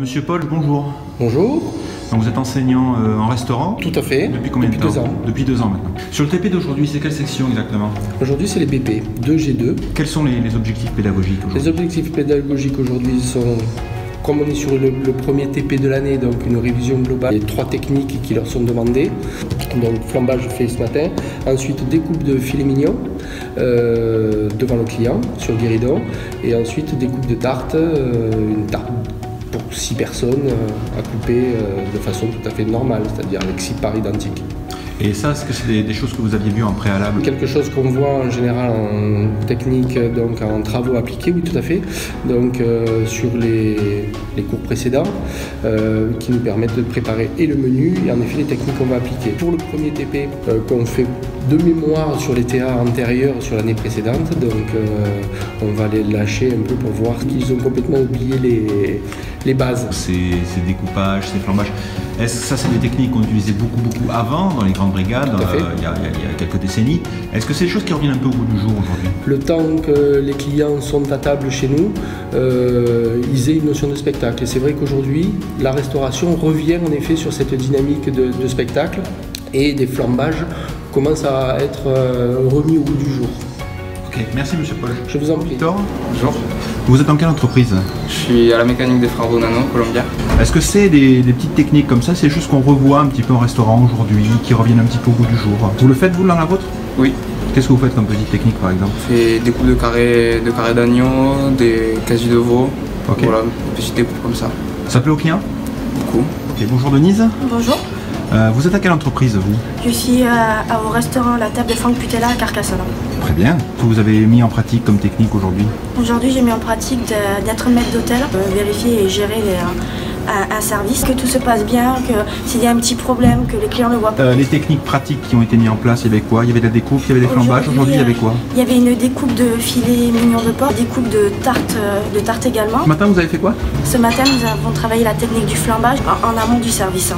Monsieur Paul, bonjour. Bonjour. Donc vous êtes enseignant en restaurant? Tout à fait. Depuis combien de temps? 2 ans. Depuis 2 ans maintenant. Sur le TP d'aujourd'hui, c'est quelle section exactement? Aujourd'hui, c'est les BP, 2G2. Quels sont les objectifs pédagogiques aujourd'hui? Les objectifs pédagogiques aujourd'hui sont, comme on est sur le premier TP de l'année, donc une révision globale, les 3 techniques qui leur sont demandées. Donc flambage fait ce matin. Ensuite, découpe de filet mignon devant le client sur guéridon. Et ensuite, découpe de tarte, une tarte pour 6 personnes à couper de façon tout à fait normale, c'est-à-dire avec 6 parts identiques. Et ça, est-ce que c'est des choses que vous aviez vues en préalable? Quelque chose qu'on voit en général en technique, donc en travaux appliqués, oui tout à fait. Donc sur les cours précédents, qui nous permettent de préparer et le menu et en effet les techniques qu'on va appliquer. Pour le premier TP qu'on fait de mémoire sur les TA antérieurs sur l'année précédente, donc on va les lâcher un peu pour voir qu'ils ont complètement oublié les bases. Ces découpages, ces flambages, est-ce que ça c'est des techniques qu'on utilisait beaucoup avant dans les grandes brigades, il y a quelques décennies? Est-ce que c'est des choses qui reviennent un peu au goût du jour aujourd'hui? Le temps que les clients sont à table chez nous, ils aient une notion de spectacle. Et c'est vrai qu'aujourd'hui, la restauration revient en effet sur cette dynamique de spectacle et des flambages commencent à être remis au goût du jour. Ok, merci Monsieur Paul. Je vous en prie. Victor? Bonjour. Vous êtes dans quelle entreprise? Je suis à la mécanique des frères Bonanno, Colombia. Est-ce que c'est des petites techniques comme ça, c'est des choses qu'on revoit un petit peu en restaurant aujourd'hui, qui reviennent un petit peu au goût du jour? Vous le faites vous dans la vôtre? Oui. Qu'est-ce que vous faites comme petite technique par exemple? Je fais des coupes de carrés d'agneau, des quasi de veau. Okay. Voilà, une petite découpe comme ça. Ça plaît aux clients? Beaucoup. Ok, bonjour Denise. Bonjour. Vous êtes à quelle entreprise vous? Je suis au restaurant La Table de Franck Putella à Carcassonne. Très bien. Ce que vous avez mis en pratique comme technique aujourd'hui? Aujourd'hui, j'ai mis en pratique d'être maître d'hôtel, vérifier et gérer un service, que tout se passe bien, que s'il y a un petit problème, que les clients le voient pas. Les techniques pratiques qui ont été mises en place, il y avait quoi? Il y avait de la découpe, il y avait des flambages. Aujourd'hui, il y avait quoi? Il y avait une découpe de filet mignon de porc, découpe de tarte également. Ce matin, vous avez fait quoi? Ce matin, nous avons travaillé la technique du flambage en amont du service.